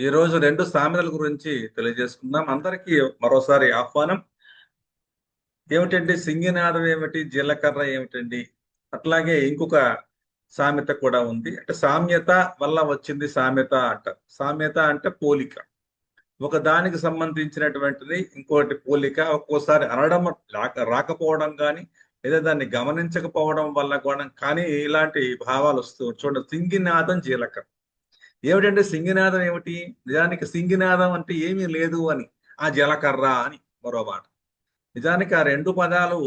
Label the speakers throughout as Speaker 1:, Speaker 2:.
Speaker 1: ఈ రోజు రెండు సామెతల గురించి తెలియజేసుకుందాం. అందరికీ మరోసారి ఆహ్వానం. ఏమిటండి సింగినాదం ఏమిటి, జీలకర్ర ఏమిటండి? అట్లాగే ఇంకొక సామెత కూడా ఉంది. అంటే సామ్యత వల్ల వచ్చింది సామెత అంటారు. సామ్యత అంటే పోలిక, ఒక దానికి సంబంధించినటువంటిది ఇంకోటి పోలిక. ఒక్కోసారి అనడం రాకపోవడం కానీ, లేదా దాన్ని గమనించకపోవడం వల్ల కూడా కానీ ఇలాంటి భావాలు వస్తూ చూడండి. సింగినాదం జీలకర్ర ఏమిటంటే సింగినాదం ఏమిటి? నిజానికి సింగినాదం అంటే ఏమీ లేదు అని, ఆ జలకర్ర అని మరో మాట. నిజానికి ఆ రెండు పదాలు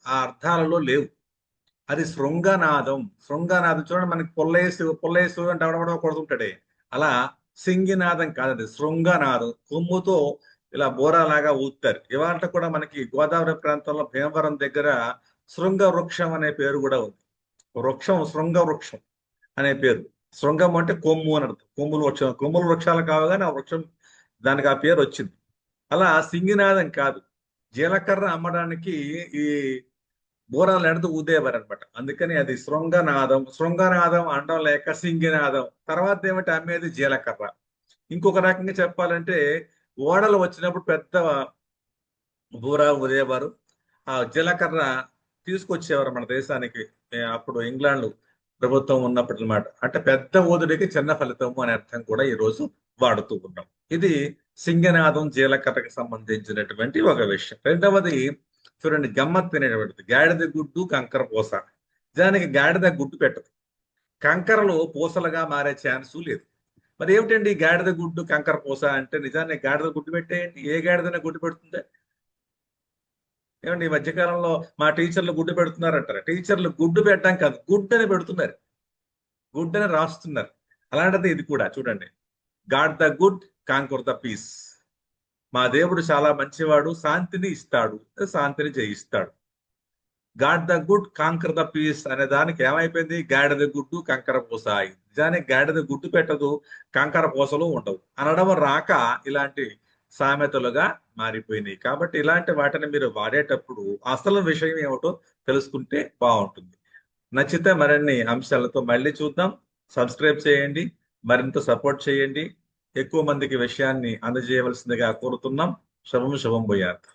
Speaker 1: ఆ అర్థాలలో లేవు. అది శృంగనాదం. శృంగనాదం చూడండి, మనకి పుల్లేసు పుల్లేసు అంటే అవడవడవ కొడుతుంటాడే, అలా సింగినాదం కాదు, అది శృంగనాదం. కొమ్ముతో ఇలా బోరాలాగా ఊతారు. ఇవాళ కూడా మనకి గోదావరి ప్రాంతంలో భీమవరం దగ్గర శృంగ వృక్షం అనే పేరు కూడా ఉంది. వృక్షం శృంగ వృక్షం అనే పేరు. శృంగం అంటే కొమ్ము అని అర్థం. కొమ్ములు వృక్షం, కొమ్ముల వృక్షాలు కావగానే ఆ వృక్షం, దానికి ఆ పేరు వచ్చింది. అలా సింగినాదం కాదు. జీలకర్ర అమ్మడానికి ఈ బోరాలు ఎడుతూ ఊదేవారు అనమాట. అందుకని అది శృంగనాదం. శృంగనాదం అనడం లేక సింగినాదం. తర్వాత ఏమిటి అమ్మేది జీలకర్ర. ఇంకొక రకంగా చెప్పాలంటే ఓడలు వచ్చినప్పుడు పెద్ద బూరా ఊదేవారు. ఆ జీలకర్ర తీసుకొచ్చేవారు మన దేశానికి. అప్పుడు ఇంగ్లాండ్ ప్రభుత్వం ఉన్నప్పుడు అనమాట. అంటే పెద్ద ఊదుడికి చిన్న ఫలితము అనే అర్థం కూడా ఈ రోజు వాడుతూ ఉన్నాం. ఇది సింగనాదం జీలకర్రకి సంబంధించినటువంటి ఒక విషయం. రెండవది చూడండి, గమ్మత్తైనటువంటిది గాడిద గుడ్డు కంకర పూస. నిజానికి గాడిద గుడ్డు పెట్టదు. కంకరలు పూసలుగా మారే ఛాన్సు లేదు. మరి ఏమిటండి గాడిద గుడ్డు కంకర పూస అంటే? నిజానికి గాడిద గుడ్డు పెట్టేయండి, ఏ గాడిదైనా గుడ్డు పెడుతుందా? ఏమండి ఈ మధ్యకాలంలో మా టీచర్లు గుడ్డు పెడుతున్నారంటారు. టీచర్లు గుడ్డు పెట్టడం కాదు, గుడ్డు అని పెడుతున్నారు, గుడ్ అని రాస్తున్నారు. అలాంటిది ఇది కూడా చూడండి. God the good, conquer the peace. మా దేవుడు చాలా మంచివాడు, శాంతిని ఇస్తాడు, శాంతిని జయిస్తాడు. God the good, conquer the peace అనే దానికి ఏమైపోయింది? గాడిద గుడ్డు కంకర పూస అయింది. నిజానికి గాడిద గుడ్డు పెట్టదు, కంకర పూసలు ఉండవు అనడం రాక ఇలాంటి సామెతలుగా మారిపోయినాయి. కాబట్టి ఇలాంటి వాటిని మీరు వాడేటప్పుడు అసలు విషయం ఏమిటో తెలుసుకుంటే బాగుంటుంది. నచ్చితే మరిన్ని అంశాలతో మళ్ళీ చూద్దాం. సబ్స్క్రైబ్ చేయండి, మరింత సపోర్ట్ చేయండి. ఎక్కువ మందికి విషయాన్ని అందజేయవలసిందిగా కోరుతున్నాం. శుభం శుభం భూయాత్.